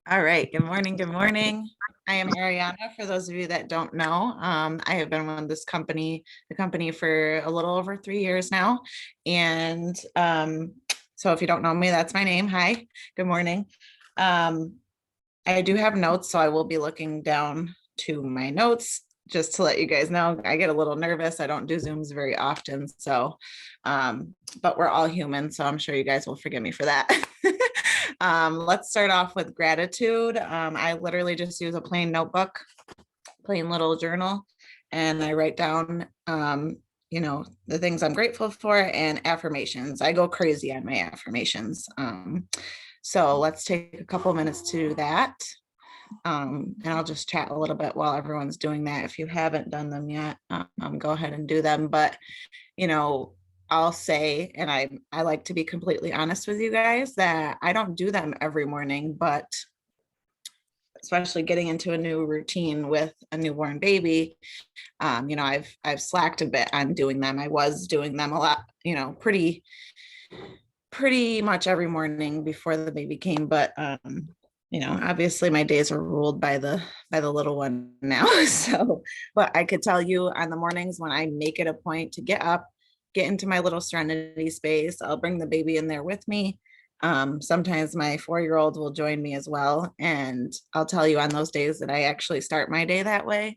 All right. Good morning. Good morning. I am Arianna. For those of you that don't know, I have been with the company for a little over 3 years now. And so if you don't know me, that's my name. Hi. Good morning. Um, I do have notes, so I will be looking down to my notes just to let you guys know. I get a little nervous. I don't do Zooms very often. But we're all human, so I'm sure you guys will forgive me for that. Let's start off with gratitude. I literally just use a plain notebook, plain little journal, and I write down, the things I'm grateful for and affirmations. I go crazy on my affirmations. So let's take a couple minutes to do that. And I'll just chat a little bit while everyone's doing that. If you haven't done them yet, go ahead and do them. But, you know, I'll say, and I like to be completely honest with you guys, that I don't do them every morning, but especially getting into a new routine with a newborn baby, I've slacked a bit on doing them. I was doing them a lot, pretty much every morning before the baby came, but obviously my days are ruled by the little one now. So, but I could tell you on the mornings when I make it a point to get up, get into my little serenity space, I'll bring the baby in there with me. Sometimes my 4-year-old will join me as well. And I'll tell you on those days that I actually start my day that way,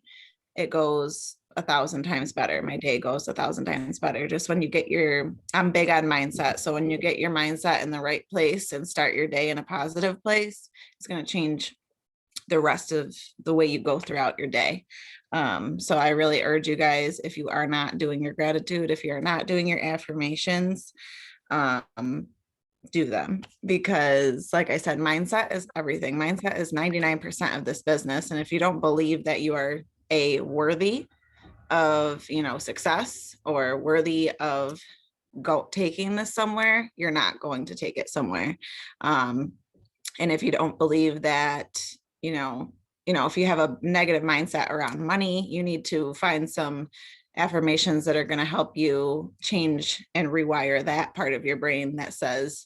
it goes 1,000 times better. My day goes 1,000 times better. Just when you get I'm big on mindset. So when you get your mindset in the right place and start your day in a positive place, it's going to change the rest of the way you go throughout your day. So I really urge you guys, if you are not doing your gratitude, if you're not doing your affirmations, do them, because like I said, mindset is everything. Mindset is 99% of this business. And if you don't believe that you are worthy of success or worthy of taking this somewhere, you're not going to take it somewhere. And if you don't believe that, if you have a negative mindset around money, you need to find some affirmations that are going to help you change and rewire that part of your brain that says,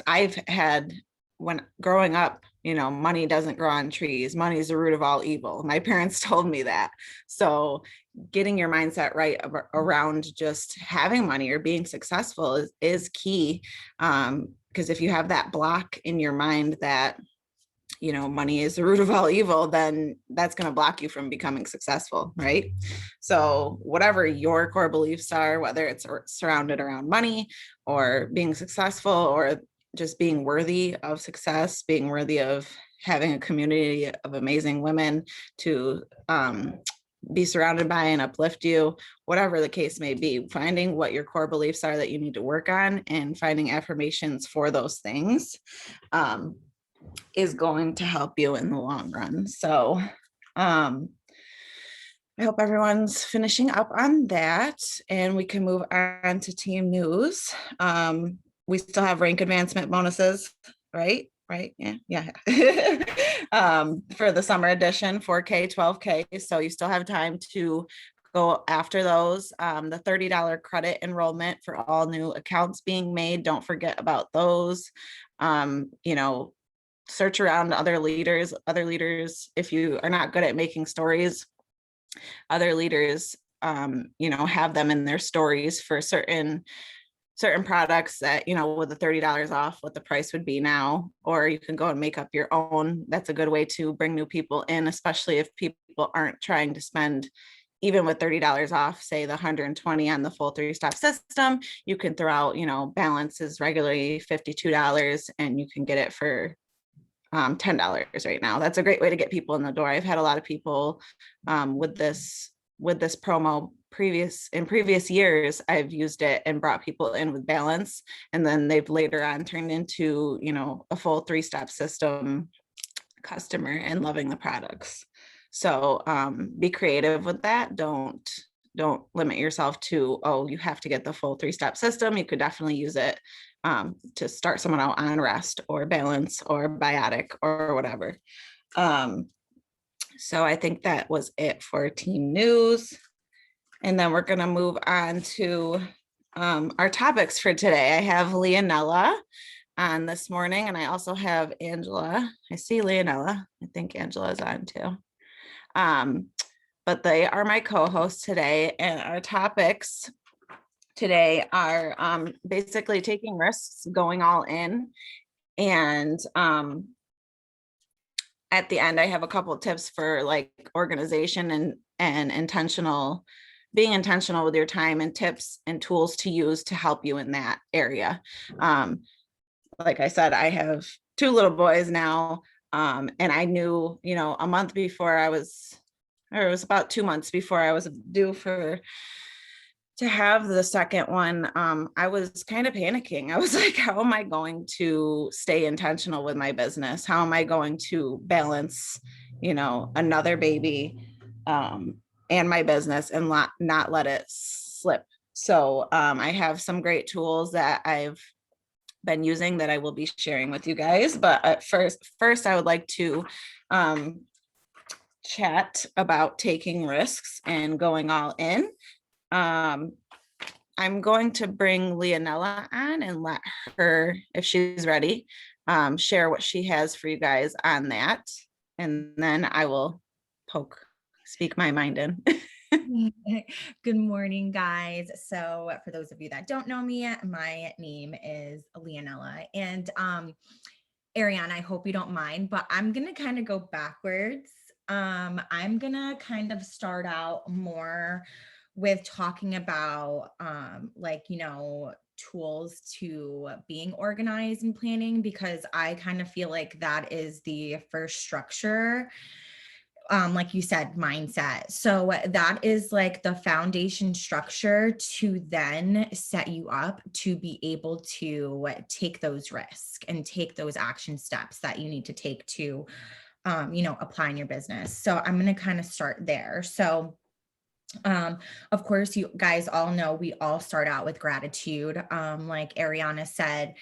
I've had, when growing up, money doesn't grow on trees. Money is the root of all evil. My parents told me that. So getting your mindset right around just having money or being successful is key. Because if you have that block in your mind that, money is the root of all evil, then that's going to block you from becoming successful, right? So whatever your core beliefs are, whether it's surrounded around money or being successful or just being worthy of success, being worthy of having a community of amazing women to be surrounded by and uplift you, whatever the case may be, finding what your core beliefs are that you need to work on and finding affirmations for those things is going to help you in the long run. So I hope everyone's finishing up on that, and we can move on to team news. We still have rank advancement bonuses, right? Right. Yeah. For the summer edition, 4K, 12K. So you still have time to go after those. The $30 credit enrollment for all new accounts being made. Don't forget about those. Search around other leaders. If you are not good at making stories, other leaders, have them in their stories for certain products that, with the $30 off what the price would be now, or you can go and make up your own. That's a good way to bring new people in, especially if people aren't trying to spend, even with $30 off, say the 120 on the full 3-stop system, you can throw out, balance is regularly $52 and you can get it for $10 right now. That's a great way to get people in the door. I've had a lot of people with this promo in previous years. I've used it and brought people in with balance, and then they've later on turned into, a full 3-stop system customer and loving the products. So be creative with that. Don't limit yourself to, oh, you have to get the full 3-stop system. You could definitely use it to start someone out on rest or balance or biotic or whatever. So I think that was it for team news. And then we're going to move on to our topics for today. I have Leonela on this morning. And I also have Angela. I see Leonela. I think Angela's on too. Um, but they are my co-hosts today. And our topics today are basically taking risks, going all in. And at the end, I have a couple of tips for like organization and intentional, being intentional with your time, and tips and tools to use to help you in that area. Like I said, I have two little boys now. And I knew, a month before I was, or it was about 2 months before I was due to have the second one. I was kind of panicking. I was like, how am I going to stay intentional with my business? How am I going to balance, another baby, and my business, and not let it slip? So I have some great tools that I've been using that I will be sharing with you guys. But at first I would like to chat about taking risks and going all in. I'm going to bring Leonela on and let her, if she's ready, share what she has for you guys on that. And then I will speak my mind in. Good morning, guys. So for those of you that don't know me, my name is Leonela. And Arianna, I hope you don't mind, but I'm going to kind of go backwards. I'm going to kind of start out more with talking about tools to being organized and planning, because I kind of feel like that is the first structure, like you said, mindset. So that is like the foundation structure to then set you up to be able to take those risks and take those action steps that you need to take to, apply in your business. So I'm going to kind of start there. So of course, you guys all know we all start out with gratitude. Like Arianna said,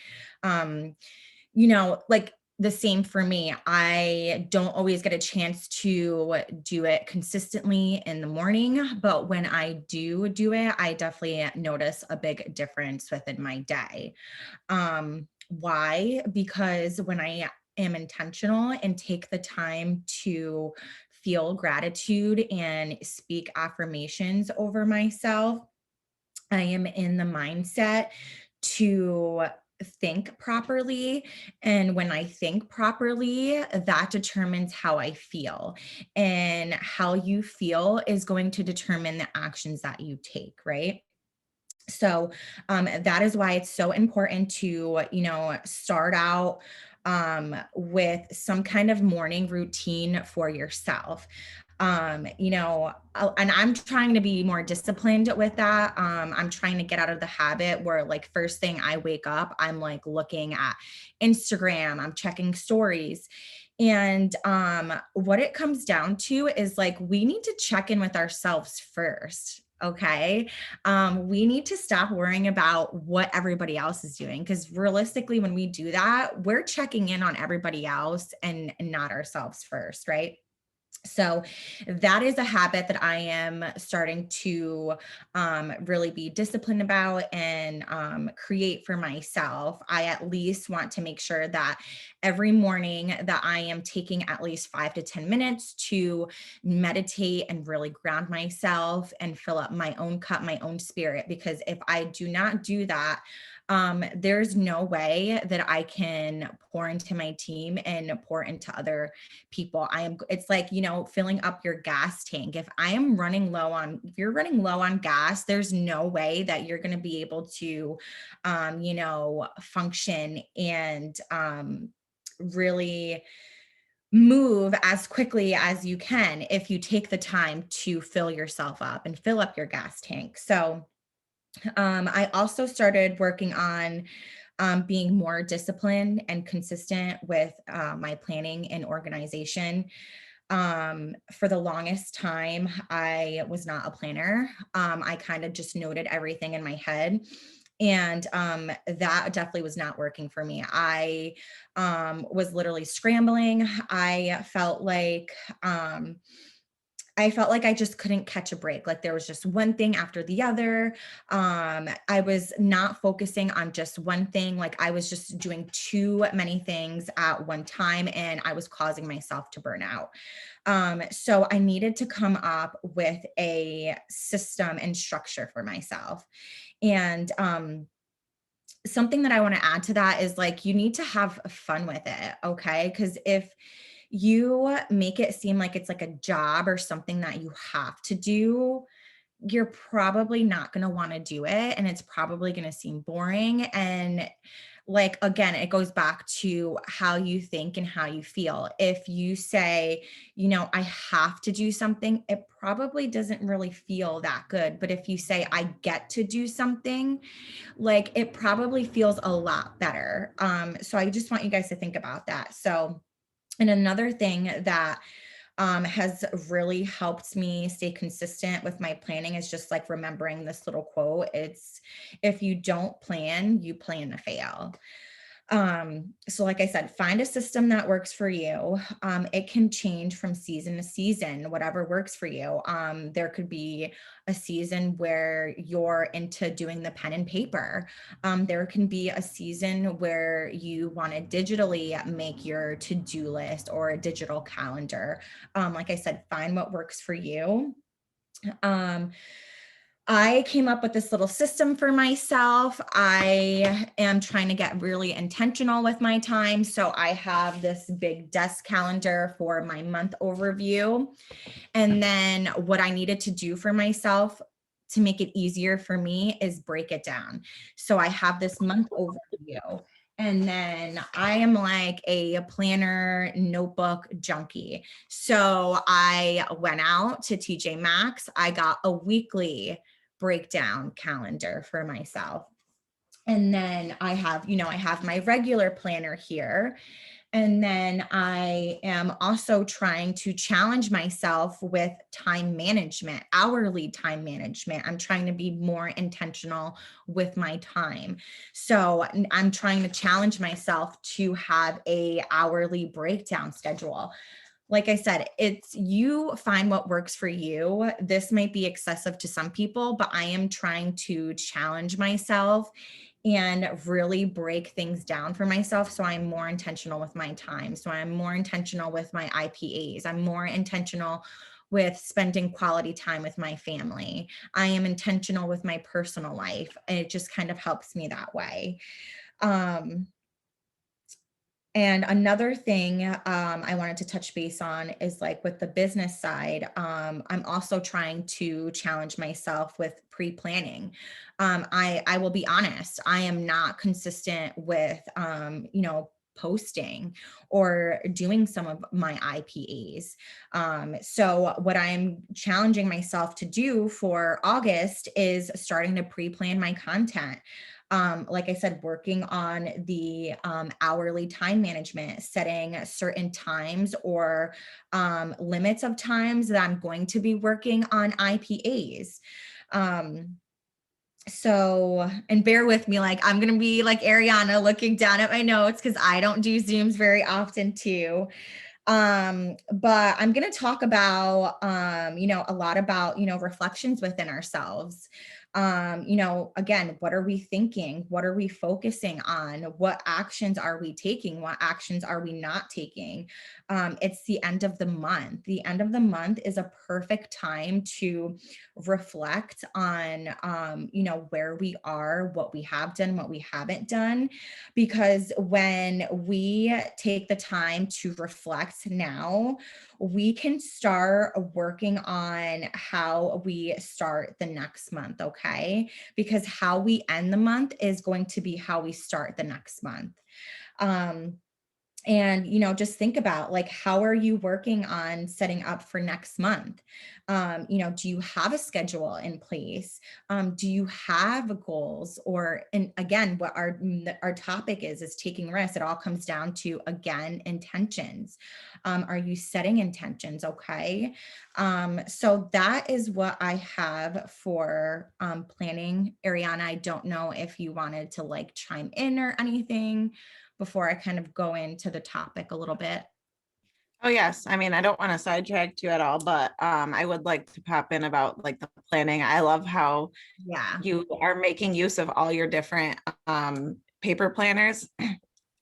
like the same for me. I don't always get a chance to do it consistently in the morning, but when I do it, I definitely notice a big difference within my day. Why? Because when I am intentional and take the time to feel gratitude and speak affirmations over myself, I am in the mindset to think properly. And when I think properly, that determines how I feel. And how you feel is going to determine the actions that you take, right? So that is why it's so important to, start out with some kind of morning routine for yourself. And I'm trying to be more disciplined with that. I'm trying to get out of the habit where like first thing I wake up, I'm like looking at Instagram, I'm checking stories. And what it comes down to is like, we need to check in with ourselves first. Okay. We need to stop worrying about what everybody else is doing. Because realistically, when we do that, we're checking in on everybody else and not ourselves first. Right. So that is a habit that I am starting to really be disciplined about and create for myself. I at least want to make sure that every morning that I am taking at least 5 to 10 minutes to meditate and really ground myself and fill up my own cup, my own spirit. Because if I do not do that, there's no way that I can pour into my team and pour into other people. It's like, filling up your gas tank. If you're running low on gas, there's no way that you're going to be able to, function and really move as quickly as you can if you take the time to fill yourself up and fill up your gas tank. So, I also started working on being more disciplined and consistent with my planning and organization. For the longest time, I was not a planner. I kind of just noted everything in my head. And that definitely was not working for me. I was literally scrambling. I felt like I felt like I just couldn't catch a break. Like there was just one thing after the other. I was not focusing on just one thing. Like I was just doing too many things at one time and I was causing myself to burn out. So I needed to come up with a system and structure for myself. And something that I want to add to that is like you need to have fun with it, okay? Because if you make it seem like it's like a job or something that you have to do, you're probably not going to want to do it and it's probably going to seem boring. And like again, it goes back to how you think and how you feel. If you say, I have to do something, it probably doesn't really feel that good. But if you say I get to do something, like it probably feels a lot better. So I just want you guys to think about that. So, and another thing that has really helped me stay consistent with my planning is just like remembering this little quote. It's, if you don't plan, you plan to fail. So like I said, find a system that works for you. It can change from season to season, whatever works for you. There could be a season where you're into doing the pen and paper. There can be a season where you want to digitally make your to-do list or a digital calendar. Like I said, find what works for you. Um, I came up with this little system for myself. I am trying to get really intentional with my time. So I have this big desk calendar for my month overview. And then what I needed to do for myself to make it easier for me is break it down. So I have this month overview. And then I am like a planner notebook junkie. So I went out to TJ Maxx. I got a weekly breakdown calendar for myself. And then I have my regular planner here. And then I am also trying to challenge myself with time management, hourly time management. I'm trying to be more intentional with my time. So I'm trying to challenge myself to have a hourly breakdown schedule. Like I said, it's you find what works for you. This might be excessive to some people, but I am trying to challenge myself and really break things down for myself. So I'm more intentional with my time. So I'm more intentional with my IPAs. I'm more intentional with spending quality time with my family. I am intentional with my personal life. And it just kind of helps me that way. Um, and another thing I wanted to touch base on is like with the business side, I'm also trying to challenge myself with pre-planning. I will be honest, I am not consistent with, posting or doing some of my IPAs. So what I'm challenging myself to do for August is starting to pre-plan my content. Like I said, working on the hourly time management, setting certain times or limits of times that I'm going to be working on IPAs. So, and bear with me, like I'm going to be like Arianna looking down at my notes because I don't do Zooms very often too. But I'm going to talk about, a lot about, reflections within ourselves. Again, what are we thinking? What are we focusing on? What actions are we taking? What actions are we not taking? It's the end of the month. The end of the month is a perfect time to reflect on, where we are, what we have done, what we haven't done. Because when we take the time to reflect now, we can start working on how we start the next month, okay? Because how we end the month is going to be how we start the next month. Um, and just think about like how are you working on setting up for next month. Do you have a schedule in place? Do you have goals? Or, and again, what our topic is taking risks. It all comes down to, again, intentions. Are you setting intentions? Okay. So that is what I have for planning. Arianna, I don't know if you wanted to like chime in or anything before I kind of go into the topic a little bit. Oh, yes. I mean, I don't want to sidetrack you at all, but I would like to pop in about like the planning. I love how Yeah. you are making use of all your different paper planners.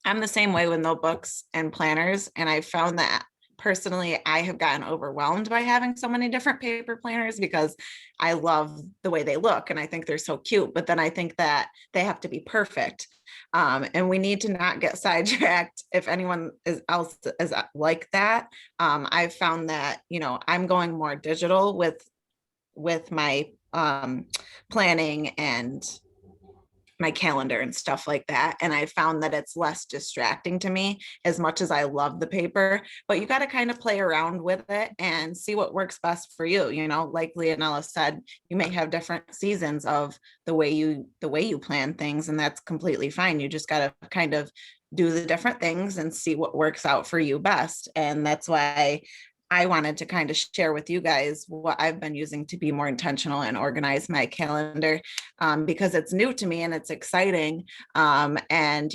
I'm the same way with notebooks and planners. And I found that personally, I have gotten overwhelmed by having so many different paper planners because I love the way they look and I think they're so cute. But then I think that they have to be perfect. And we need to not get sidetracked if anyone is else is like that. I've found that, I'm going more digital with my planning and my calendar and stuff like that. And I found that it's less distracting to me as much as I love the paper, but you got to kind of play around with it and see what works best for you. Like Leonela said, you may have different seasons of the way you plan things, and that's completely fine. You just got to kind of do the different things and see what works out for you best. And that's why I wanted to kind of share with you guys what I've been using to be more intentional and organize my calendar, because it's new to me and it's exciting. And,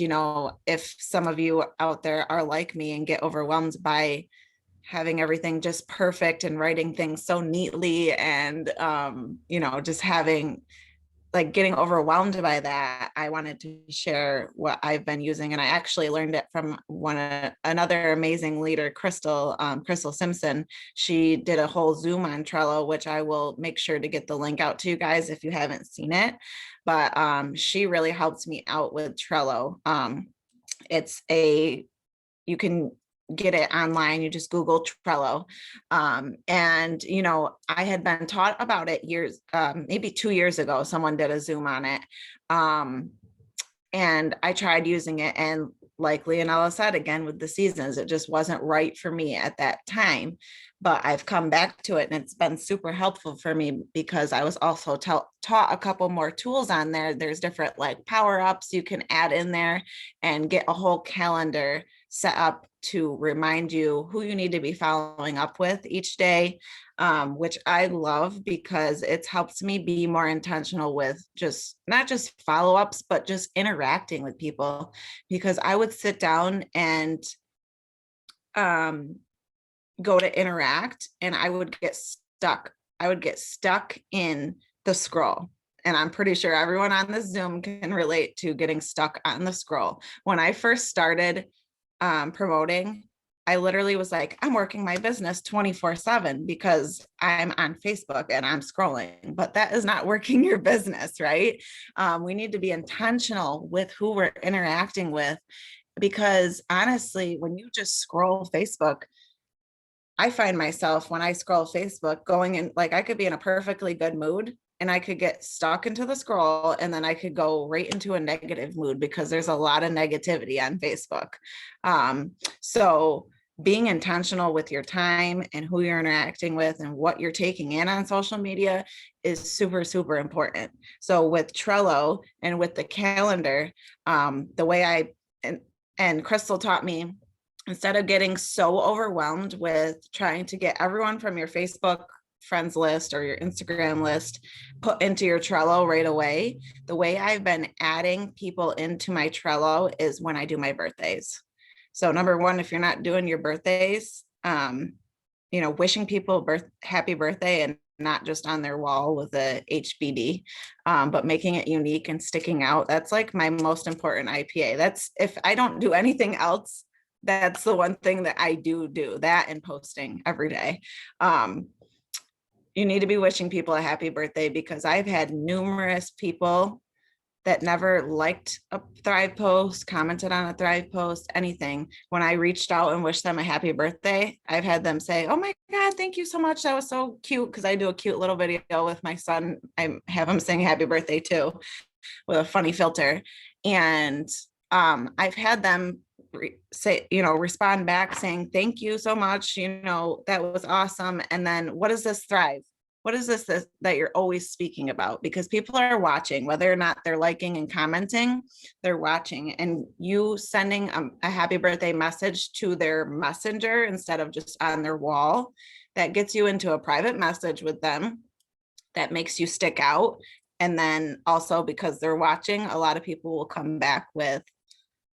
if some of you out there are like me and get overwhelmed by having everything just perfect and writing things so neatly and, just having like getting overwhelmed by that, I wanted to share what I've been using. And I actually learned it from another amazing leader, Crystal Simpson. She did a whole Zoom on Trello, which I will make sure to get the link out to you guys if you haven't seen it. But she really helped me out with Trello. It's a You can get it online. You just Google Trello. And, I had been taught about it years, maybe 2 years ago, someone did a Zoom on it. Um, and I tried using it. And like Leonela said, again, with the seasons, it just wasn't right for me at that time. But I've come back to it and it's been super helpful for me because I was also taught a couple more tools on there. There's different like power ups you can add in there and get a whole calendar set up to remind you who you need to be following up with each day, which I love because it's helped me be more intentional with just not just follow ups, but just interacting with people. Because I would sit down and um, go to interact and I would get stuck. I would get stuck in the scroll. And I'm pretty sure everyone on this Zoom can relate to getting stuck on the scroll. When I first started promoting, I literally was like, I'm working my business 24/7 because I'm on Facebook and I'm scrolling, but that is not working your business, right? We need to be intentional with who we're interacting with because honestly, when you just scroll Facebook, I find myself when I scroll Facebook going in, like I could be in a perfectly good mood and I could get stuck into the scroll and then I could go right into a negative mood because there's a lot of negativity on Facebook. So being intentional with your time and who you're interacting with and what you're taking in on social media is super, super important. So with Trello and with the calendar, the way and Crystal taught me, instead of getting so overwhelmed with trying to get everyone from your Facebook friends list or your Instagram list put into your Trello right away, the way I've been adding people into my Trello is when I do my birthdays. So number one, if you're not doing your birthdays, wishing people happy birthday and not just on their wall with a HBD, but making it unique and sticking out. That's like my most important IPA. That's if I don't do anything else, that's the one thing that I do that and posting every day. You need to be wishing people a happy birthday because I've had numerous people that never liked a Thrive post, commented on a Thrive post, anything. When I reached out and wished them a happy birthday, I've had them say, "Oh my God, thank you so much. That was so cute." Because I do a cute little video with my son. I have him sing happy birthday too with a funny filter. And I've had them respond back saying, "Thank you so much. That was awesome." And then what is this Thrive? What is this that you're always speaking about? Because people are watching, whether or not they're liking and commenting, they're watching. And you sending a happy birthday message to their messenger instead of just on their wall, that gets you into a private message with them that makes you stick out. And then also because they're watching, a lot of people will come back with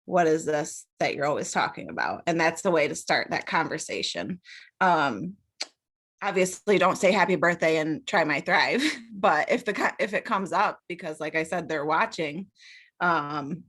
what is this that you're always talking about? And that's the way to start that conversation. Um, Obviously don't say happy birthday and try my thrive, but if it comes up, because like I said, they're watching, um,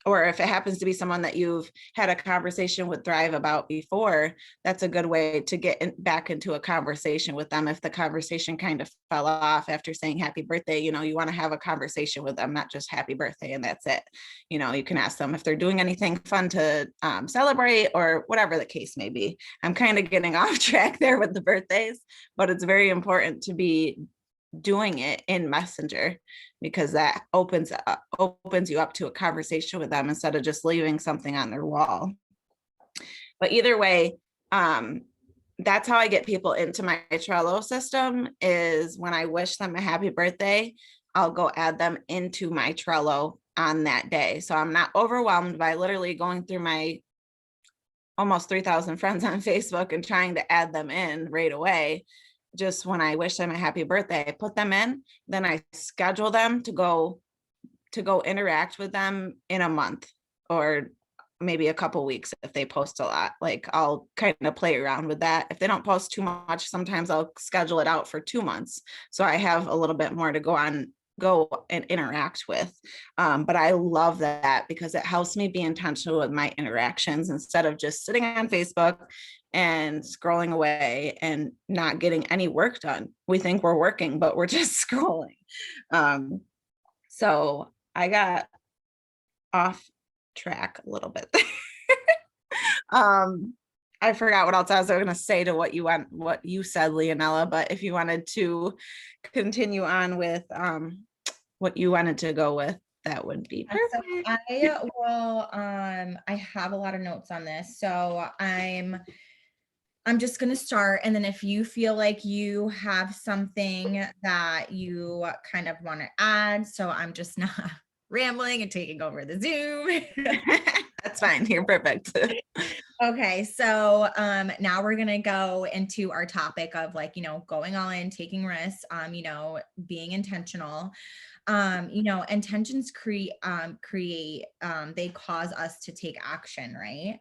or if it happens to be someone that you've had a conversation with Thrive about before, that's a good way to get back into a conversation with them. If the conversation kind of fell off after saying happy birthday, you know, you want to have a conversation with them, not just happy birthday and that's it. You know, you can ask them if they're doing anything fun to celebrate or whatever the case may be. I'm kind of getting off track there with the birthdays, but it's very important to be doing it in Messenger, because that opens you up to a conversation with them instead of just leaving something on their wall. But either way, that's how I get people into my Trello system, is when I wish them a happy birthday, I'll go add them into my Trello on that day. So I'm not overwhelmed by literally going through my almost 3,000 friends on Facebook and trying to add them in right away. Just when I wish them a happy birthday, I put them in, then I schedule them to go interact with them in a month, or maybe a couple weeks if they post a lot. Like I'll kind of play around with that. If they don't post too much, sometimes I'll schedule it out for 2 months. So I have a little bit more to go and interact with. But I love that because it helps me be intentional with my interactions instead of just sitting on Facebook and scrolling away and not getting any work done. We think we're working, but we're just scrolling. So I got off track a little bit. I forgot what else I was going to say to what you said, Leonela, but if you wanted to continue on with what you wanted to go with, that would be perfect. So I will I have a lot of notes on this. So I'm just going to start. And then if you feel like you have something that you kind of want to add, so I'm just not rambling and taking over the Zoom. That's fine. You're perfect. Okay. So now we're going to go into our topic of like, going all in, taking risks, being intentional. Intentions they cause us to take action, right?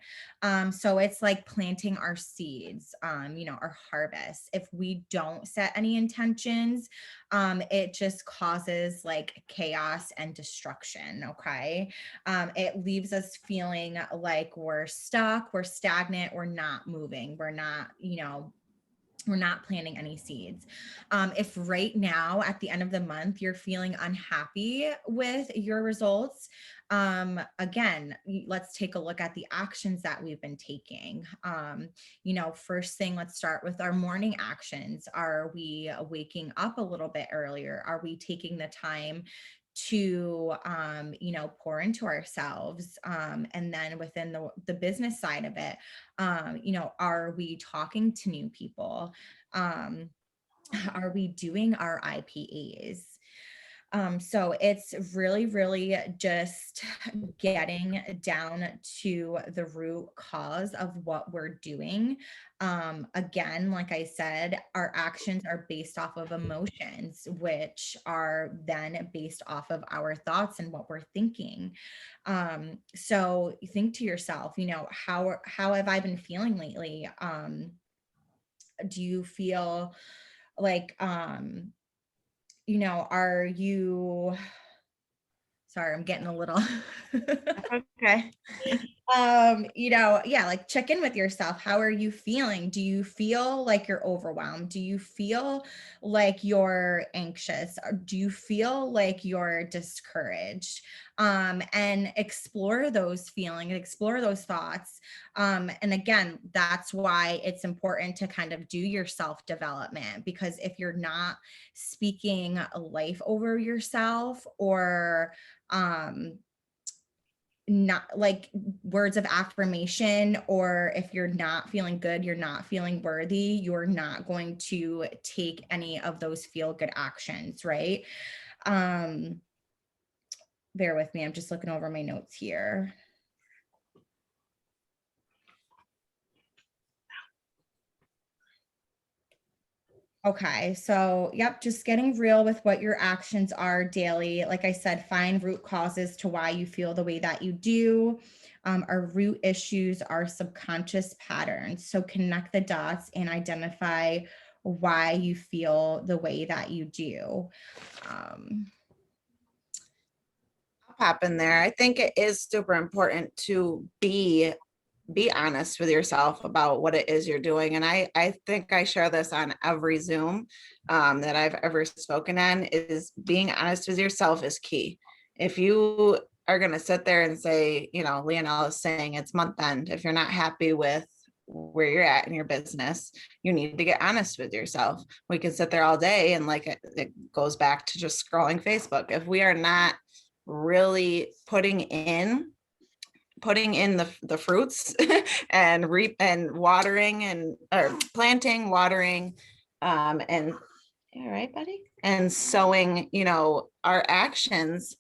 So it's like planting our seeds, our harvest. If we don't set any intentions, it just causes like chaos and destruction. Okay. It leaves us feeling like we're stuck, we're stagnant, we're not moving, we're not planting any seeds. If right now at the end of the month you're feeling unhappy with your results, again, let's take a look at the actions that we've been taking. First thing, let's start with our morning actions. Are we waking up a little bit earlier? Are we taking the time to pour into ourselves, and then within the business side of it, are we talking to new people? Are we doing our IPAs? So it's really, really just getting down to the root cause of what we're doing. Again, like I said, our actions are based off of emotions, which are then based off of our thoughts and what we're thinking. So you think to yourself, how have I been feeling lately? Do you feel like, are you, sorry, I'm getting a little, Okay. yeah, like check in with yourself. How are you feeling? Do you feel like you're overwhelmed? Do you feel like you're anxious? Or do you feel like you're discouraged? And explore those feelings, explore those thoughts. And again, that's why it's important to kind of do your self-development, because if you're not speaking life over yourself, or not like words of affirmation, or if you're not feeling good, you're not feeling worthy, you're not going to take any of those feel good actions, right? Bear with me, I'm just looking over my notes here. Okay, so yep, just getting real with what your actions are daily. Like I said, find root causes to why you feel the way that you do. Our root issues are subconscious patterns. So connect the dots and identify why you feel the way that you do. Pop in there. I think it is super important to be honest with yourself about what it is you're doing. And I think I share this on every Zoom that I've ever spoken on, is being honest with yourself is key. If you are going to sit there and say, you know, Leonela is saying it's month end, if you're not happy with where you're at in your business, you need to get honest with yourself. We can sit there all day and like it goes back to just scrolling Facebook. If we are not really putting in the fruits and reap and watering and or planting, watering, and all right, buddy, and sowing, you know, our actions,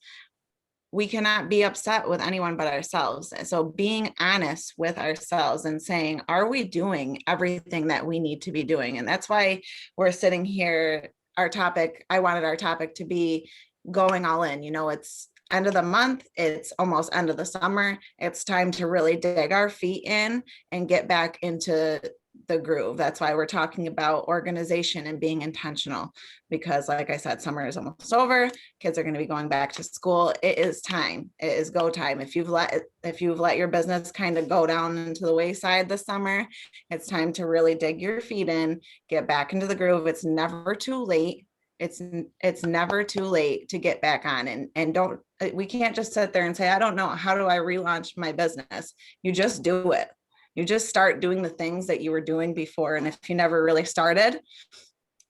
we cannot be upset with anyone but ourselves. So being honest with ourselves and saying, are we doing everything that we need to be doing? And that's why we're sitting here. Our topic, I wanted our topic to be going all in. You know, it's end of the month, it's almost end of the summer. It's time to really dig our feet in and get back into the groove. That's why we're talking about organization and being intentional, because like I said, summer is almost over. Kids are going to be going back to school. It is time. It is go time. If you've let your business kind of go down into the wayside this summer, it's time to really dig your feet in, get back into the groove. It's never too late. It's never too late to get back on, and don't, we can't just sit there and say, I don't know, how do I relaunch my business? You just do it. You just start doing the things that you were doing before. And if you never really started,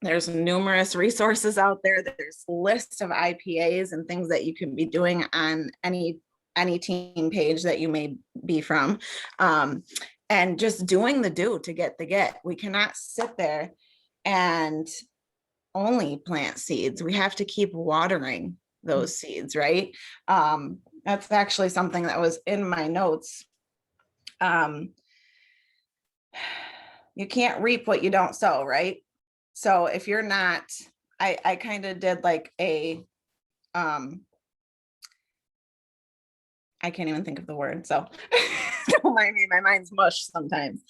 there's numerous resources out there. There's lists of IPAs and things that you can be doing on any team page that you may be from. And just doing the do to get the get. We cannot sit there and only plant seeds. We have to keep watering those seeds, right? That's actually something that was in my notes. You can't reap what you don't sow, right? So if you're not, I kind of did like a, I can't even think of the word. So don't mind me, my mind's mush sometimes.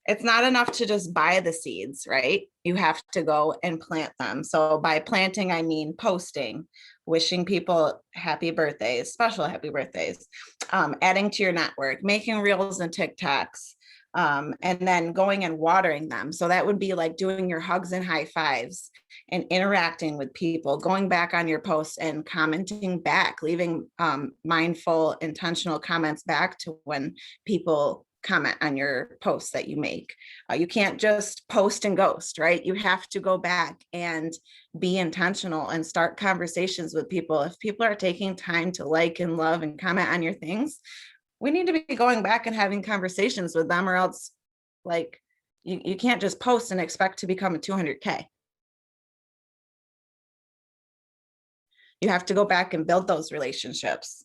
It's not enough to just buy the seeds, right? You have to go and plant them. So by planting, I mean posting, wishing people happy birthdays, special happy birthdays, adding to your network, making reels and TikToks, and then going and watering them. So that would be like doing your hugs and high fives and interacting with people, going back on your posts and commenting back, leaving mindful, intentional comments back to when people comment on your posts that you make. You can't just post and ghost, right? You have to go back and be intentional and start conversations with people. If people are taking time to like and love and comment on your things, we need to be going back and having conversations with them, or else like you can't just post and expect to become a 200K. You have to go back and build those relationships,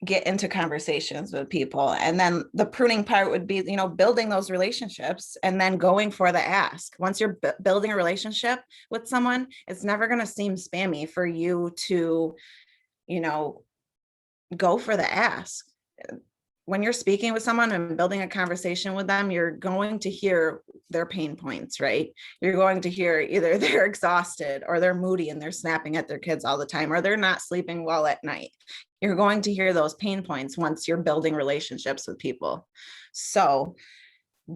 get into conversations with people. And then the pruning part would be, you know, building those relationships and then going for the ask. Once you're building a relationship with someone, it's never going to seem spammy for you to, you know, go for the ask. When you're speaking with someone and building a conversation with them, you're going to hear their pain points, right? You're going to hear either they're exhausted or they're moody and they're snapping at their kids all the time, or they're not sleeping well at night. You're going to hear those pain points once you're building relationships with people. So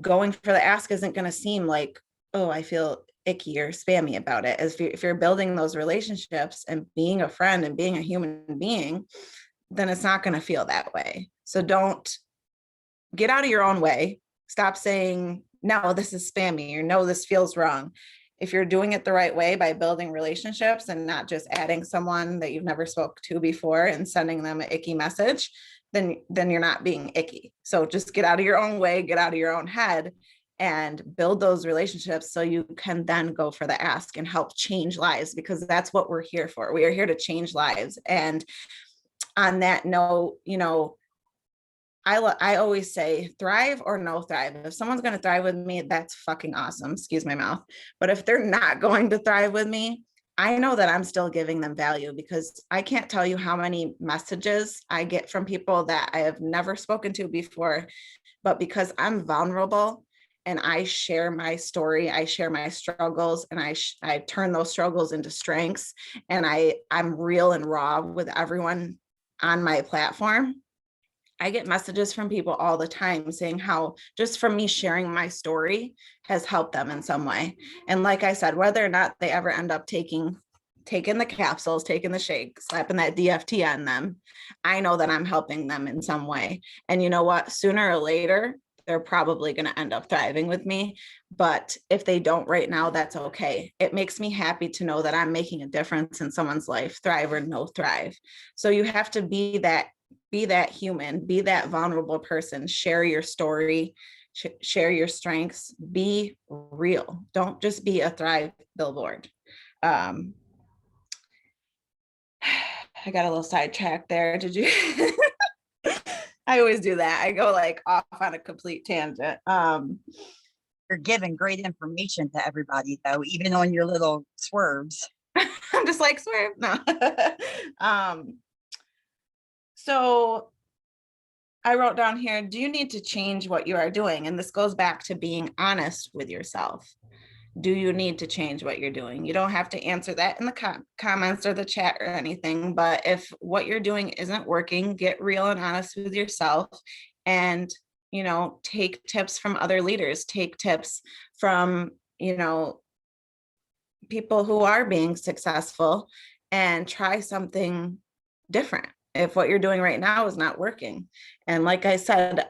going for the ask isn't going to seem like, oh, I feel icky or spammy about it. As if you're building those relationships and being a friend and being a human being, then it's not going to feel that way. So don't get out of your own way. Stop saying, no, this is spammy, or no, this feels wrong. If you're doing it the right way by building relationships and not just adding someone that you've never spoke to before and sending them an icky message, then you're not being icky. So just get out of your own way, get out of your own head, and build those relationships so you can then go for the ask and help change lives, because that's what we're here for. We are here to change lives. And on that note, you know, I always say thrive or no thrive. If someone's going to thrive with me, that's fucking awesome. Excuse my mouth. But if they're not going to thrive with me, I know that I'm still giving them value, because I can't tell you how many messages I get from people that I have never spoken to before, but because I'm vulnerable and I share my story, I share my struggles, and I turn those struggles into strengths, and I'm real and raw with everyone on my platform. I get messages from people all the time saying how just from me sharing my story has helped them in some way. And like I said, whether or not they ever end up taking the capsules, taking the shake, slapping that DFT on them, I know that I'm helping them in some way. And you know what? Sooner or later, they're probably going to end up thriving with me. But if they don't right now, that's okay. It makes me happy to know that I'm making a difference in someone's life, thrive or no thrive. So you have to be that human, be that vulnerable person, share your story, share your strengths, be real. Don't just be a thrive billboard. Um, I got a little sidetracked there. Did you? I always do that. I go like off on a complete tangent. You're giving great information to everybody, though, even on your little swerves. I'm just like swerve. No. So I wrote down here, do you need to change what you are doing? And this goes back to being honest with yourself. Do you need to change what you're doing? You don't have to answer that in the comments or the chat or anything, but if what you're doing isn't working, get real and honest with yourself, and take tips from other leaders, take tips from people who are being successful, and try something different if what you're doing right now is not working. And like I said,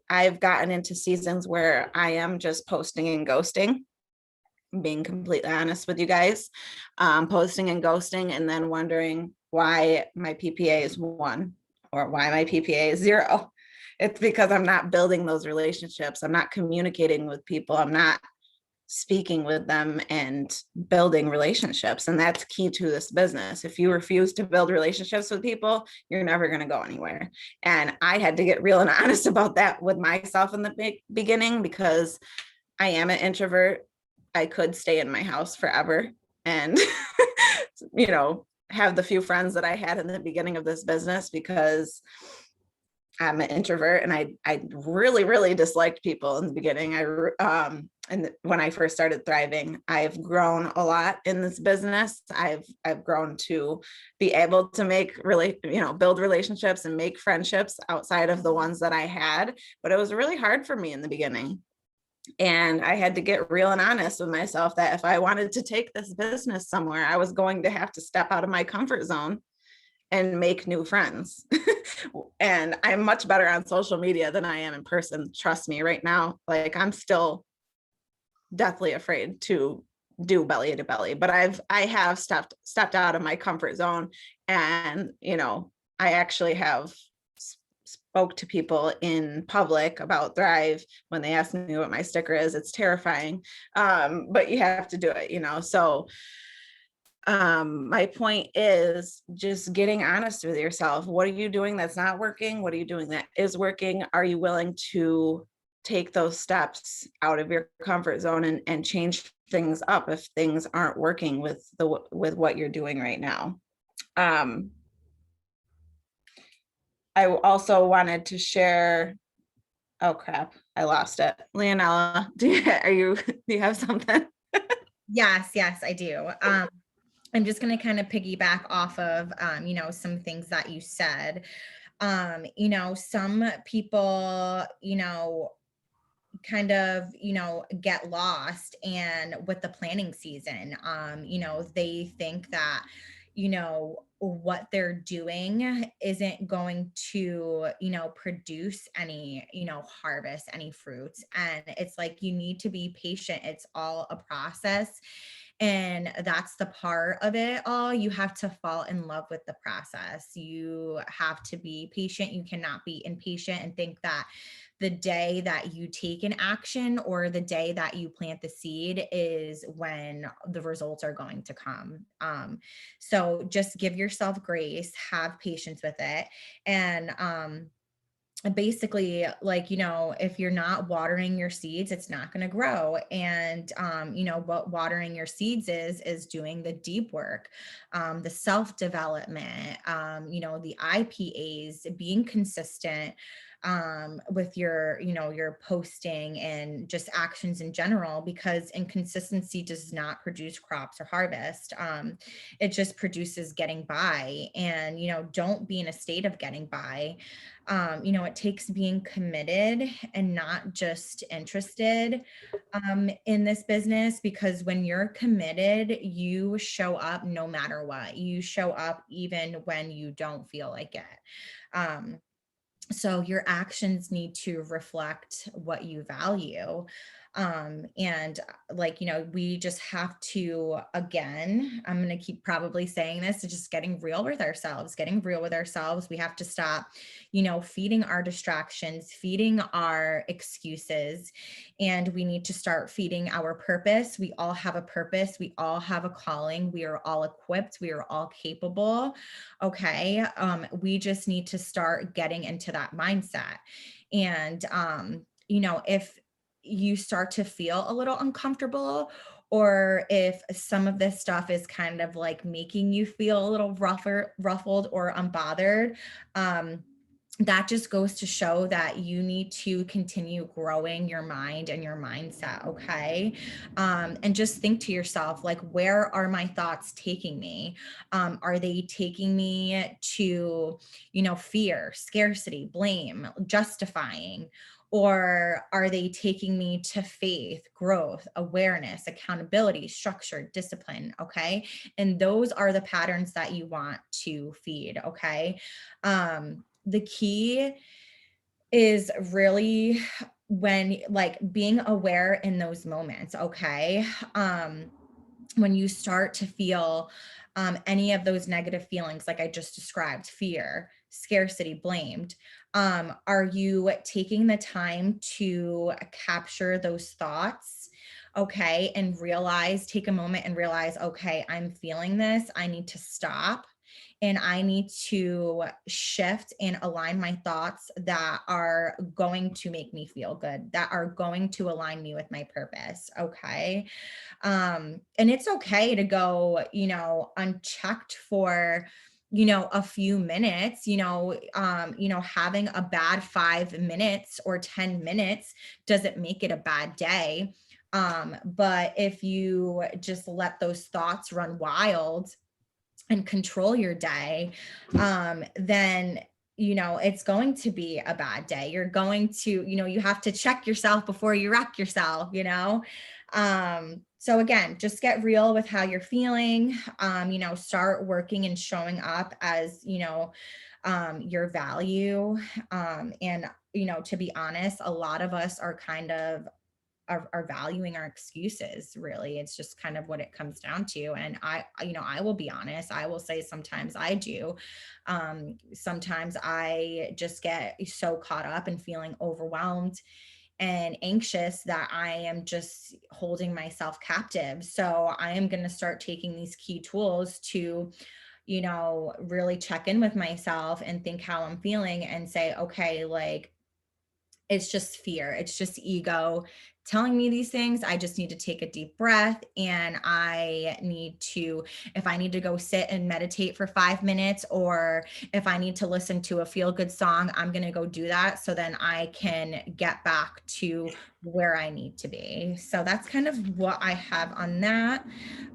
I've gotten into seasons where I am just posting and ghosting, being completely honest with you guys, posting and ghosting, and then wondering why my PPA is 1 or why my PPA is 0. It's because I'm not building those relationships. I'm not communicating with people. I'm not speaking with them and building relationships. And that's key to this business. If you refuse to build relationships with people, you're never going to go anywhere. And I had to get real and honest about that with myself in the beginning, because I am an introvert. I could stay in my house forever and, have the few friends that I had in the beginning of this business, because I'm an introvert and I really, really disliked people in the beginning. And when I first started thriving, I've grown a lot in this business. I've grown to be able to build relationships and make friendships outside of the ones that I had. But it was really hard for me in the beginning. And I had to get real and honest with myself that if I wanted to take this business somewhere, I was going to have to step out of my comfort zone and make new friends. And I'm much better on social media than I am in person. Trust me right now. Like, I'm still deathly afraid to do belly to belly, but I have stepped out of my comfort zone. And, I actually have spoke to people in public about Thrive when they ask me what my sticker is. It's terrifying. But you have to do it, so my point is just getting honest with yourself. What are you doing that's not working? What are you doing that is working? Are you willing to take those steps out of your comfort zone and change things up if things aren't working with what you're doing right now? I also wanted to share. Oh crap, I lost it. Leonela, do you have something? Yes, I do. I'm just going to kind of piggyback off of, some things that you said. Some people, kind of, get lost and with the planning season, they think that, what they're doing isn't going to, produce any, harvest any fruits. And it's like, you need to be patient. It's all a process. And that's the part of it all. You have to fall in love with the process. You have to be patient. You cannot be impatient and think that the day that you take an action or the day that you plant the seed is when the results are going to come. So just give yourself grace, have patience with it. And basically, like, if you're not watering your seeds, it's not going to grow. And what watering your seeds is doing the deep work, the self-development, the IPAs, being consistent with your posting and just actions in general, because inconsistency does not produce crops or harvest. It just produces getting by. And don't be in a state of getting by. It takes being committed and not just interested in this business, because when you're committed, you show up no matter what. You show up even when you don't feel like it. So your actions need to reflect what you value. And like, we just have to, again, I'm going to keep probably saying this, just getting real with ourselves. We have to stop, feeding our distractions, feeding our excuses, and we need to start feeding our purpose. We all have a purpose. We all have a calling. We are all equipped. We are all capable. Okay. We just need to start getting into that mindset. And, if you start to feel a little uncomfortable, or if some of this stuff is kind of like making you feel a little ruffled or unbothered, that just goes to show that you need to continue growing your mind and your mindset. Okay. And just think to yourself, like, where are my thoughts taking me? Are they taking me to, fear, scarcity, blame, justifying? Or are they taking me to faith, growth, awareness, accountability, structure, discipline? Okay. And those are the patterns that you want to feed. Okay. The key is really when, like, being aware in those moments. Okay. When you start to feel any of those negative feelings, like I just described, fear, scarcity, blamed, are you taking the time to capture those thoughts? Okay. And take a moment and realize, okay, I'm feeling this. I need to stop. And I need to shift and align my thoughts that are going to make me feel good, that are going to align me with my purpose. Okay. And it's okay to go, unchecked for, a few minutes. Having a bad 5 minutes or 10 minutes doesn't make it a bad day. But if you just let those thoughts run wild and control your day, then it's going to be a bad day. You're going to, you have to check yourself before you wreck yourself. So again, just get real with how you're feeling. Start working and showing up as your value. And to be honest, a lot of us are kind of are valuing our excuses. Really, it's just kind of what it comes down to. And I will be honest, I will say sometimes I do. Sometimes I just get so caught up in feeling overwhelmed and anxious that I am just holding myself captive. So I am going to start taking these key tools to really check in with myself and think how I'm feeling and say, okay, like, it's just fear. It's just ego telling me these things. I just need to take a deep breath, and I need to, if I need to go sit and meditate for 5 minutes, or if I need to listen to a feel good song, I'm going to go do that. So then I can get back to where I need to be. So that's kind of what I have on that.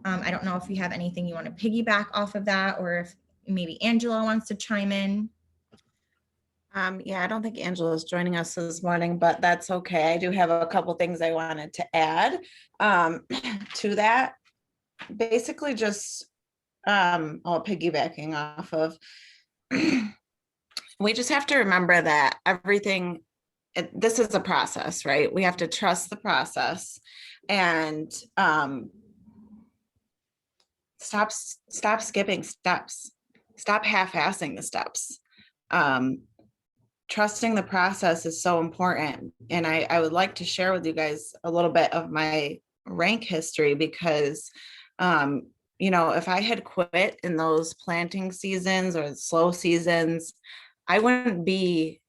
I don't know if you have anything you want to piggyback off of that, or if maybe Angela wants to chime in. Yeah, I don't think Angela's joining us this morning, but that's okay. I do have a couple things I wanted to add to that. Basically, just all piggybacking off of, we just have to remember that everything, this is a process, right? We have to trust the process, and stop skipping steps, stop half-assing the steps. Trusting the process is so important. And I would like to share with you guys a little bit of my rank history, because, if I had quit in those planting seasons or slow seasons, I wouldn't be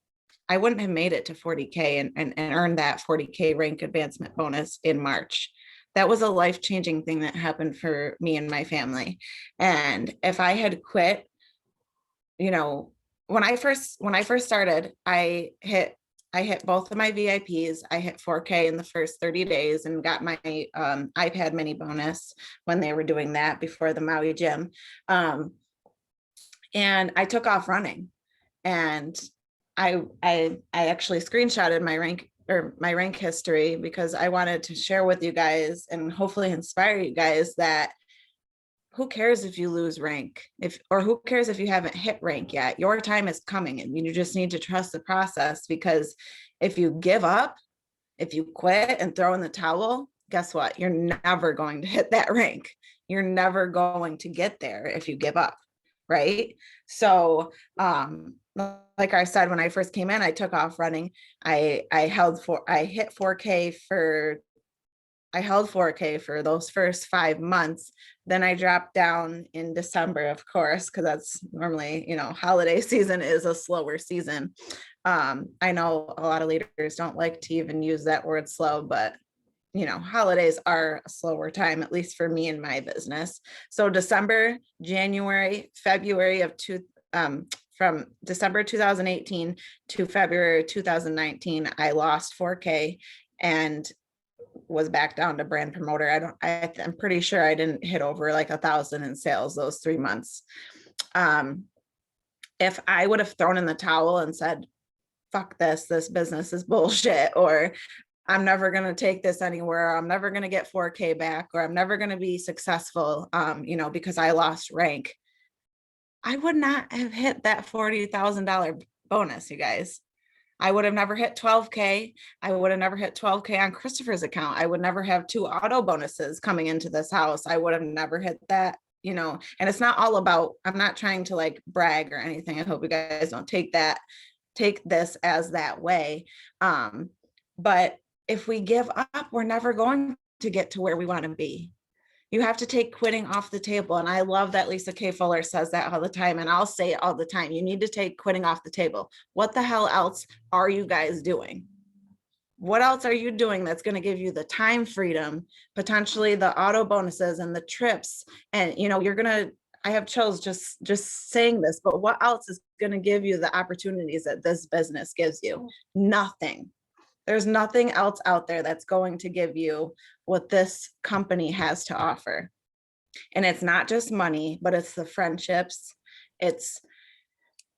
I wouldn't have made it to 40K and earned that 40K rank advancement bonus in March. That was a life-changing thing that happened for me and my family. And if I had quit, you know, when I first started, I hit both of my VIPs. I hit 4K in the first 30 days and got my iPad mini bonus when they were doing that before the Maui gym. And I took off running, and I actually screenshotted my rank history because I wanted to share with you guys and hopefully inspire you guys that who cares if you lose rank, or who cares if you haven't hit rank yet? Your time is coming, and you just need to trust the process, because if you give up, if you quit and throw in the towel, guess what? You're never going to hit that rank. You're never going to get there if you give up, right? So, like I said, when I first came in, I took off running. I hit 4K for I held 4K for those first 5 months. Then I dropped down in December, of course, because that's normally, holiday season is a slower season. I know a lot of leaders don't like to even use that word slow, but holidays are a slower time, at least for me and my business. So December, January, February from December 2018 to February 2019, I lost 4K and was back down to brand promoter. I'm pretty sure I didn't hit over like 1,000 in sales those 3 months. If I would have thrown in the towel and said, fuck this business is bullshit, or I'm never going to take this anywhere, I'm never going to get 4K back, or I'm never going to be successful, because I lost rank, I would not have hit that $40,000 bonus, you guys. I would have never hit 12K. I would have never hit 12K on Christopher's account. I would never have 2 auto bonuses coming into this house. I would have never hit that, and it's not all about, I'm not trying to like brag or anything. I hope you guys don't take this as that way. But if we give up, we're never going to get to where we want to be. You have to take quitting off the table. And I love that Lisa K. Fuller says that all the time. And I'll say it all the time. You need to take quitting off the table. What the hell else are you guys doing? What else are you doing that's going to give you the time freedom, potentially the auto bonuses and the trips? And, I have chills just saying this, but what else is going to give you the opportunities that this business gives you? Nothing. There's nothing else out there that's going to give you what this company has to offer. And it's not just money, but it's the friendships. It's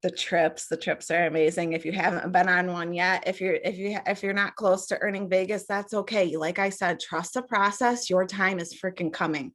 the trips. The trips are amazing. If you haven't been on one yet, if you're not close to earning Vegas, that's okay. Like I said, trust the process. Your time is freaking coming.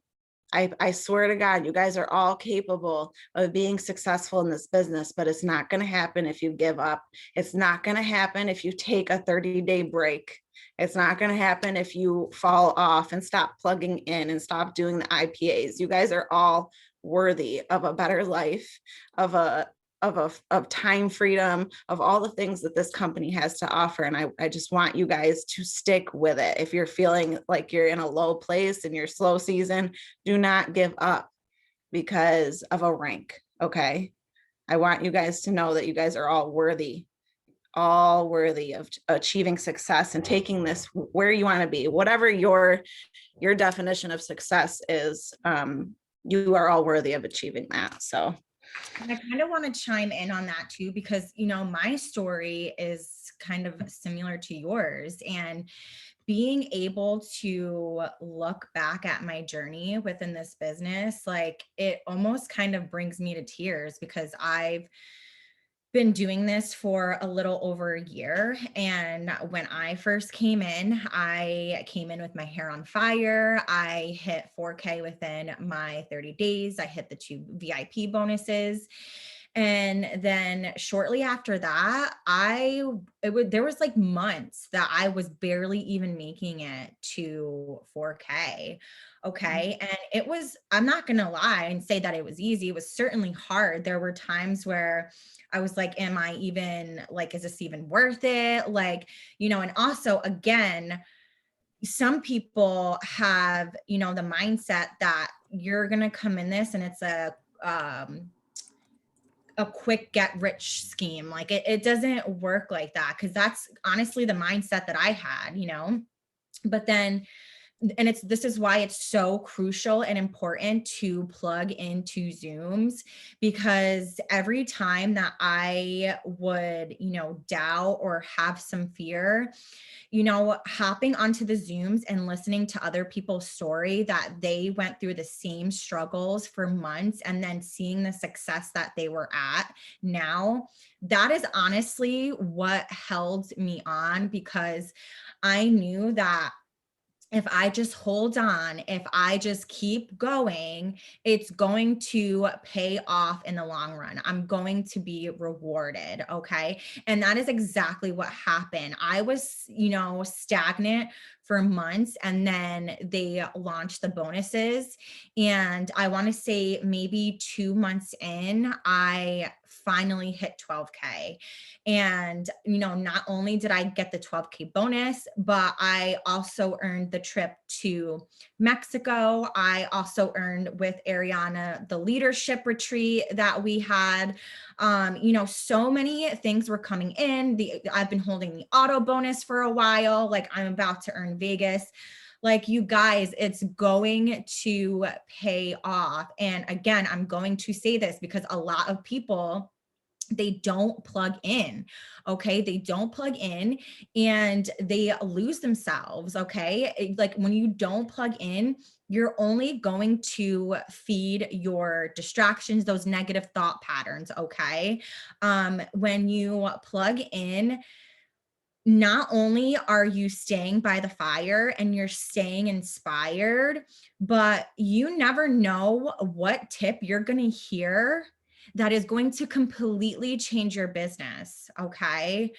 I swear to God, you guys are all capable of being successful in this business, but it's not going to happen if you give up. It's not going to happen if you take a 30-day break. It's not going to happen if you fall off and stop plugging in and stop doing the IPAs. You guys are all worthy of a better life, of time freedom, of all the things that this company has to offer. And I just want you guys to stick with it. If you're feeling like you're in a low place in your slow season, do not give up because of a rank. Okay. I want you guys to know that you guys are all worthy of achieving success and taking this where you want to be, whatever your definition of success is. You are all worthy of achieving that. So and I kind of want to chime in on that too, because, my story is kind of similar to yours, and being able to look back at my journey within this business, like it almost kind of brings me to tears, because I've been doing this for a little over a year. And when I first came in, I came in with my hair on fire. I hit 4K within my 30 days. I hit the 2 VIP bonuses. And then shortly after that, there was like months that I was barely even making it to 4K. Okay. And it was, I'm not going to lie and say that it was easy. It was certainly hard. There were times where I was like, am I even like, is this even worth it? Like, and also again, some people have, the mindset that you're going to come in this and it's a quick get rich scheme. Like it doesn't work like that. Cause that's honestly the mindset that I had, you know, but then, and this is why it's so crucial and important to plug into Zooms, because every time that I would, you know, doubt or have some fear, you know, hopping onto the Zooms and listening to other people's story that they went through the same struggles for months and then seeing the success that they were at now, that is honestly what held me on, because I knew that if I just hold on, if I just keep going, it's going to pay off in the long run. I'm going to be rewarded. Okay. And that is exactly what happened. I was, you know, stagnant for months, and then they launched the bonuses. And I want to say maybe 2 months in, I finally hit 12K. And, you know, not only did I get the 12K bonus, but I also earned the trip to Mexico. I also earned with Arianna the leadership retreat that we had. You know, so many things were coming in. I've been holding the auto bonus for a while. Like I'm about to earn Vegas. Like you guys, it's going to pay off. And again, I'm going to say this because a lot of people, they don't plug in. Okay. They don't plug in and they lose themselves. Okay. Like when you don't plug in, you're only going to feed your distractions, those negative thought patterns. Okay. When you plug in, not only are you staying by the fire and you're staying inspired, but you never know what tip you're going to hear that is going to completely change your business. Okay.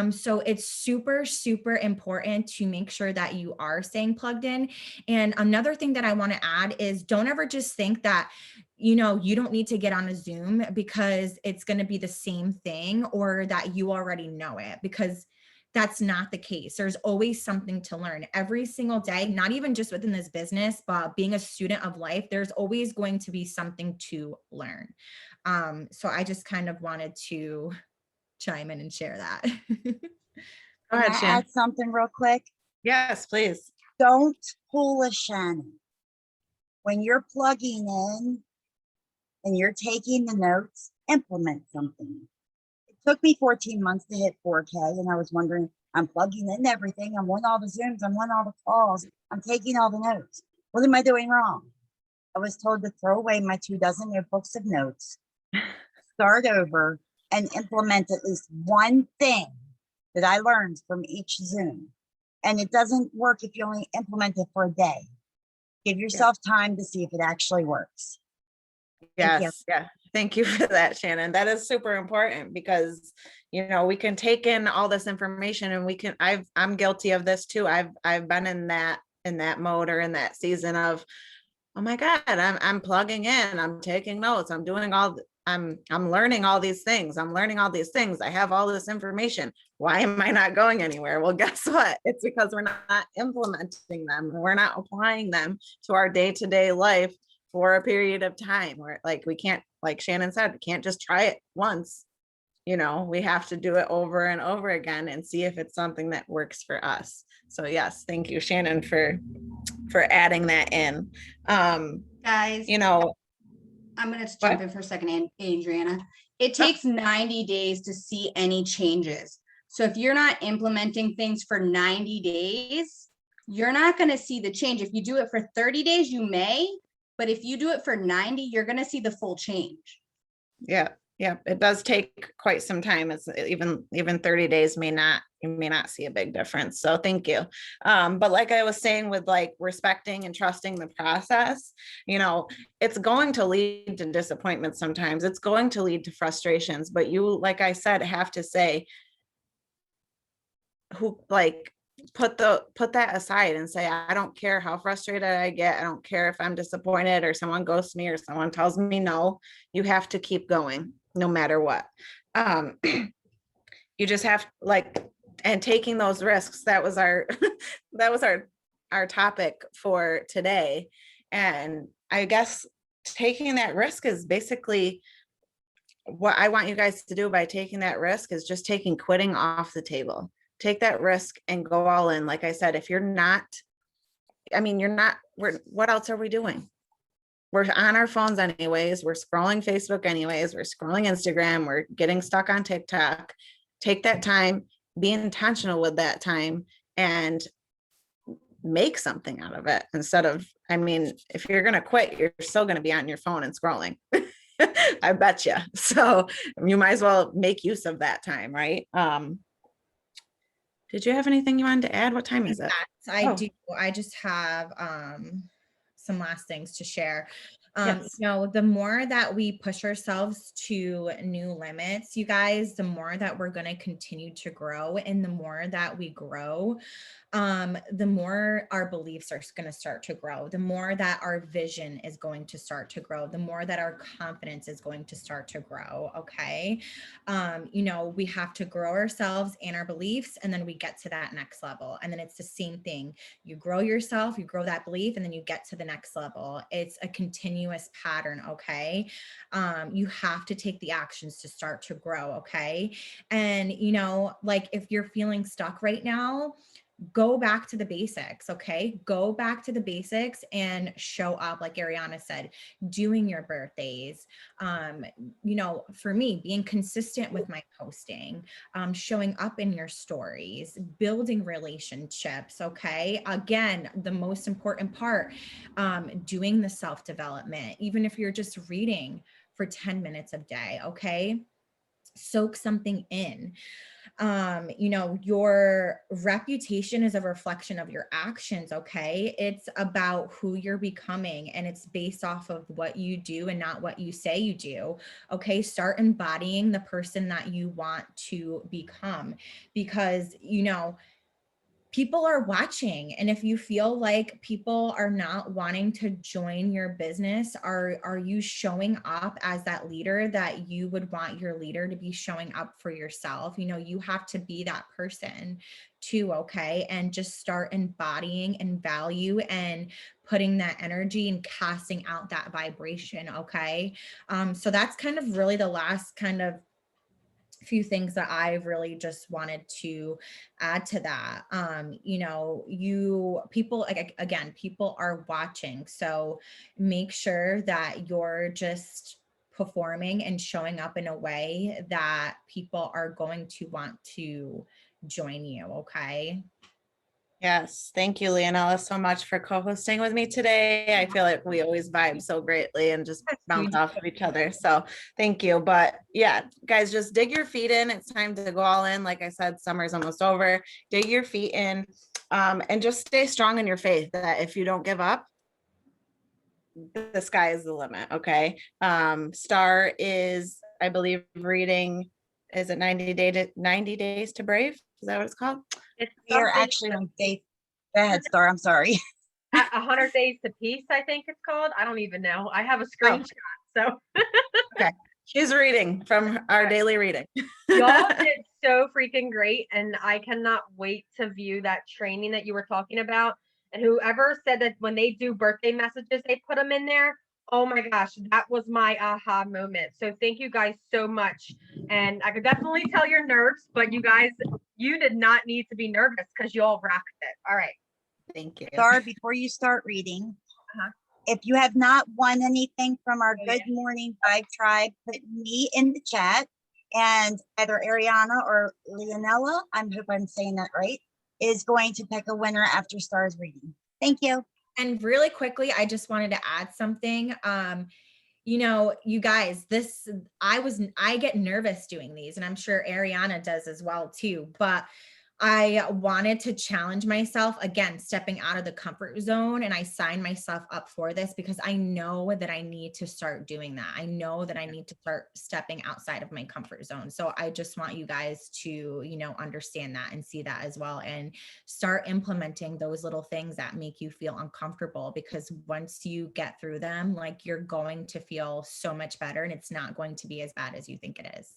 So it's super, super important to make sure that you are staying plugged in. And another thing that I want to add is don't ever just think that, you know, you don't need to get on a Zoom because it's going to be the same thing or that you already know it, because that's not the case. There's always something to learn every single day, not even just within this business, but being a student of life, there's always going to be something to learn. So I just kind of wanted to chime in and share that. Go Can ahead, I Shan. add something real quick? Yes, please. Don't pull a Shannon. When you're plugging in and you're taking the notes, implement something. It took me 14 months to hit 4K, and I was wondering, I'm plugging in everything. I'm on all the Zooms. I'm on all the calls. I'm taking all the notes. What am I doing wrong? I was told to throw away my 24 notebooks of notes, start over, and implement at least one thing that I learned from each Zoom. And it doesn't work if you only implement it for a day. Give yourself time to see if it actually works. Yes. Yeah. Thank you for that, Shannon. That is super important because, you know, we can take in all this information and we can, I'm guilty of this too. I've been in that mode or in that season of, oh my God, I'm plugging in, I'm taking notes, I'm doing I'm learning all these things. I'm learning all these things. I have all this information. Why am I not going anywhere? Well, guess what? It's because we're not implementing them. We're not applying them to our day-to-day life for a period of time. Where like we can't, like Shannon said, we can't just try it once. You know, we have to do it over and over again and see if it's something that works for us. So yes, thank you, Shannon, for adding that in. Guys, You know, I'm going to jump in for a second, Adriana. It takes 90 days to see any changes. So if you're not implementing things for 90 days, you're not going to see the change. If you do it for 30 days, you may, but if you do it for 90, you're going to see the full change. yeah, it does take quite some time. It's even 30 days you may not see a big difference. So thank you. But like I was saying, with like respecting and trusting the process, you know, it's going to lead to disappointment sometimes. It's going to lead to frustrations, but you, like I said, have to say, who, like, put that aside and say, I don't care how frustrated I get. I don't care if I'm disappointed or someone ghosts me or someone tells me no. You have to keep going no matter what. You just have, like, and taking those risks. That was our that was our topic for today. And I guess taking that risk is basically what I want you guys to do by taking that risk is just taking quitting off the table. Take that risk and go all in. Like I said, if you're not, I mean, you're not, what else are we doing? We're on our phones anyways. We're scrolling Facebook anyways. We're scrolling Instagram. We're getting stuck on TikTok. Take that time, be intentional with that time, and make something out of it instead of, I mean, if you're going to quit, you're still going to be on your phone and scrolling. I bet you. So you might as well make use of that time, right? Did you have anything you wanted to add? What time is it? Yes, I Oh. do. I just have some last things to share. Yes. You know, the more that we push ourselves to new limits, you guys, the more that we're going to continue to grow. And the more that we grow, the more our beliefs are going to start to grow, the more that our vision is going to start to grow, the more that our confidence is going to start to grow. Okay. You know, we have to grow ourselves and our beliefs, and then we get to that next level. And then it's the same thing. You grow yourself, you grow that belief, and then you get to the next level. It's a continuous pattern. Okay. You have to take the actions to start to grow. Okay. And, you know, like if you're feeling stuck right now, go back to the basics. Okay. Go back to the basics and show up. Like Arianna said, doing your birthdays. You know, for me, being consistent with my posting, showing up in your stories, building relationships. Okay. Again, the most important part, doing the self-development, even if you're just reading for 10 minutes a day. Okay. Soak something in. You know, your reputation is a reflection of your actions. Okay. It's about who you're becoming, and it's based off of what you do and not what you say you do. Okay. Start embodying the person that you want to become, because, you know, people are watching. And if you feel like people are not wanting to join your business, are you showing up as that leader that you would want your leader to be showing up for yourself? You know, you have to be that person too. Okay. And just start embodying and value and putting that energy and casting out that vibration. Okay. So that's kind of really the last kind of few things that I really just wanted to add to that. You know, people, again, people are watching. So make sure that you're just performing and showing up in a way that people are going to want to join you. Okay. Yes. Thank you, Leonela, so much for co-hosting with me today. I feel like we always vibe so greatly and just bounce off of each other. So thank you. But yeah, guys, just dig your feet in. It's time to go all in. Like I said, summer's almost over. Dig your feet in, and just stay strong in your faith that if you don't give up, the sky is the limit. Okay. Starr is, I believe, reading, is it 90 days to brave? Is that what it's called? It's We are something actually on day. Go ahead, Star. I'm sorry. 100 days to peace, I think it's called. I don't even know. I have a screenshot. So Okay. She's reading from our daily reading. y'all did so freaking great. And I cannot wait to view that training that you were talking about. And whoever said that when they do birthday messages, they put them in there. Oh my gosh, that was my aha moment. So thank you guys so much. And I could definitely tell you're nerves, but you guys, you did not need to be nervous because you all rocked it. All right. Thank you. Star, before you start reading, Uh-huh. if you have not won anything from our Oh, Good Morning Vibe Tribe, put me in the chat, and either Arianna or Leonela, I hope I'm saying that right, is going to pick a winner after Star's reading. Thank you. And really quickly, I just wanted to add something. You know, you guys, I get nervous doing these, and I'm sure Arianna does as well too, but I wanted to challenge myself again, stepping out of the comfort zone. And I signed myself up for this because I know that I need to start doing that. I know that I need to start stepping outside of my comfort zone. So I just want you guys to, you know, understand that and see that as well, and start implementing those little things that make you feel uncomfortable, because once you get through them, like, you're going to feel so much better, and it's not going to be as bad as you think it is.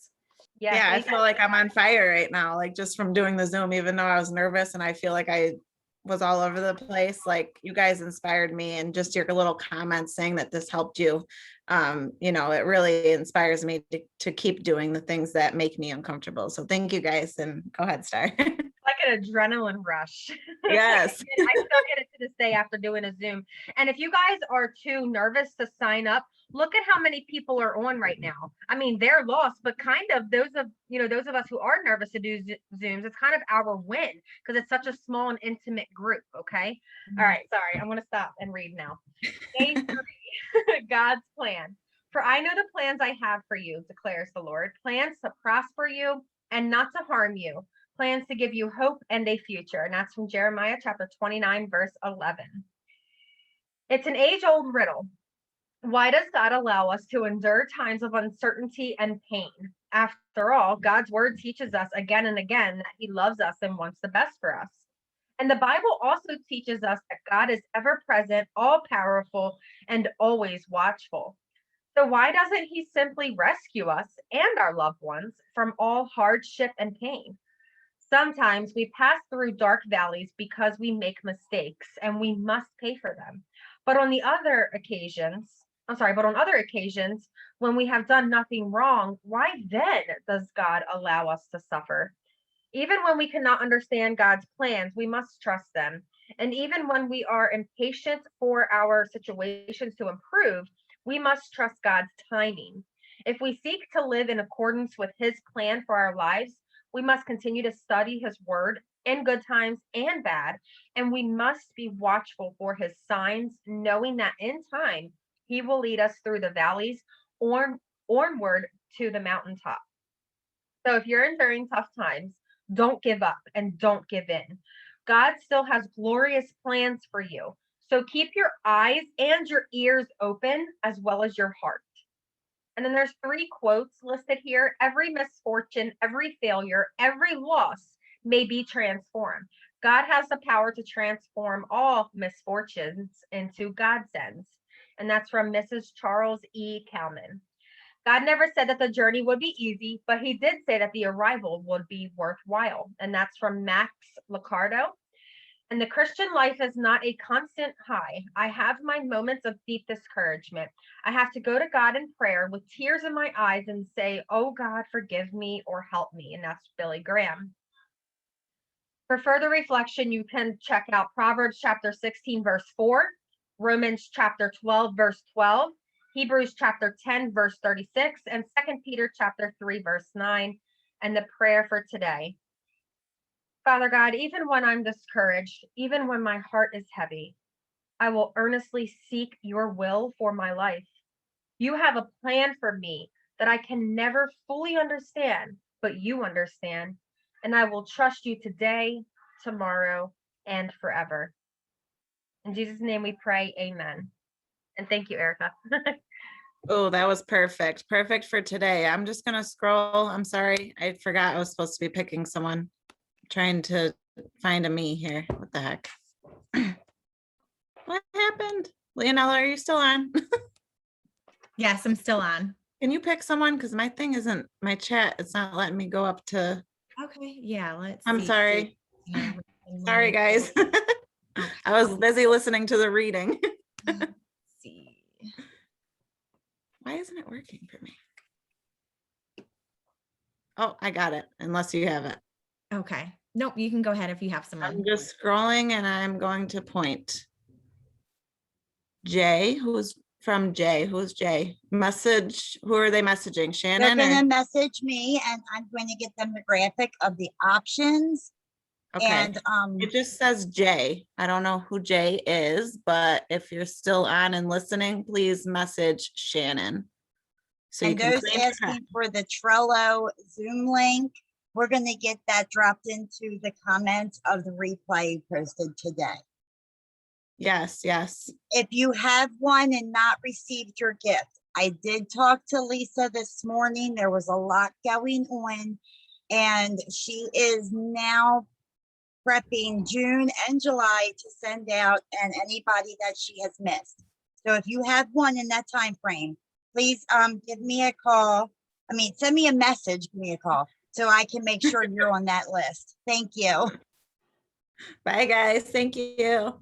Yeah. Yeah, I Thank feel like I'm on fire right now, like just from doing the Zoom, even though I was nervous and I feel like I was all over the place. Like, you guys inspired me, and just your little comments saying that this helped you. It really inspires me to keep doing the things that make me uncomfortable. So thank you guys, and go ahead, Starr. Like an adrenaline rush. Yes. I still get it to this day after doing a Zoom. And if you guys are too nervous to sign up, look at how many people are on right now. I mean, they're lost, but kind of those of us who are nervous to do Zooms, it's kind of our win because it's such a small and intimate group. Okay. All right. Sorry. I'm going to stop and read now. Day 3, God's plan. For I know the plans I have for you, declares the Lord, plans to prosper you and not to harm you, plans to give you hope and a future. And that's from Jeremiah chapter 29, verse 11. It's an age-old riddle. Why does God allow us to endure times of uncertainty and pain? After all, God's word teaches us again and again that he loves us and wants the best for us. And the Bible also teaches us that God is ever present, all powerful, and always watchful. So why doesn't he simply rescue us and our loved ones from all hardship and pain? Sometimes we pass through dark valleys because we make mistakes and we must pay for them. But on other occasions, when we have done nothing wrong, why then does God allow us to suffer? Even when we cannot understand God's plans, we must trust them. And even when we are impatient for our situations to improve, we must trust God's timing. If we seek to live in accordance with his plan for our lives, we must continue to study his word in good times and bad, and we must be watchful for his signs, knowing that in time he will lead us through the valleys onward to the mountaintop. So if you're enduring tough times, don't give up and don't give in. God still has glorious plans for you. So keep your eyes and your ears open as well as your heart. And then there's 3 quotes listed here. Every misfortune, every failure, every loss may be transformed. God has the power to transform all misfortunes into godsends. And that's from Mrs. Charles E. Cowman. God never said that the journey would be easy, but he did say that the arrival would be worthwhile. And that's from Max Licardo. And the Christian life is not a constant high. I have my moments of deep discouragement. I have to go to God in prayer with tears in my eyes and say, oh God, forgive me or help me. And that's Billy Graham. For further reflection, you can check out Proverbs chapter 16, verse 4, Romans chapter 12, verse 12, Hebrews chapter 10, verse 36, and 2 Peter chapter 3, verse 9, and the prayer for today. Father God, even when I'm discouraged, even when my heart is heavy, I will earnestly seek your will for my life. You have a plan for me that I can never fully understand, but you understand, and I will trust you today, tomorrow, and forever. In Jesus' name we pray, amen. And thank you, Erica. Oh, that was perfect. Perfect for today. I'm just going to scroll. I'm sorry. I forgot I was supposed to be picking someone. Trying to find a me here. What the heck? What happened? Leonela, are you still on? Yes, I'm still on. Can you pick someone? Because my thing isn't, my chat, it's not letting me go up to. Okay, yeah, let's I'm see. sorry. Sorry, guys. I was busy listening to the reading. Let's see. Why isn't it working for me? Oh, I got it. Unless you have it. Okay. Nope, you can go ahead if you have someone. I'm just scrolling and I'm going to point. Jay, who's from Jay? Who's Jay? Message, who are they messaging? Shannon? They're going to message me and I'm going to get them the graphic of the options. Okay. And it just says Jay. I don't know who Jay is, but if you're still on and listening, please message Shannon. So and those asking for the Trello Zoom link, we're going to get that dropped into the comments of the replay posted today. Yes, yes. If you have one and not received your gift, I did talk to Lisa this morning. There was a lot going on, and she is now prepping June and July to send out and anybody that she has missed. So if you have one in that time frame, please give me a call. Send me a message, give me a call so I can make sure you're on that list. Thank you. Bye, guys. Thank you.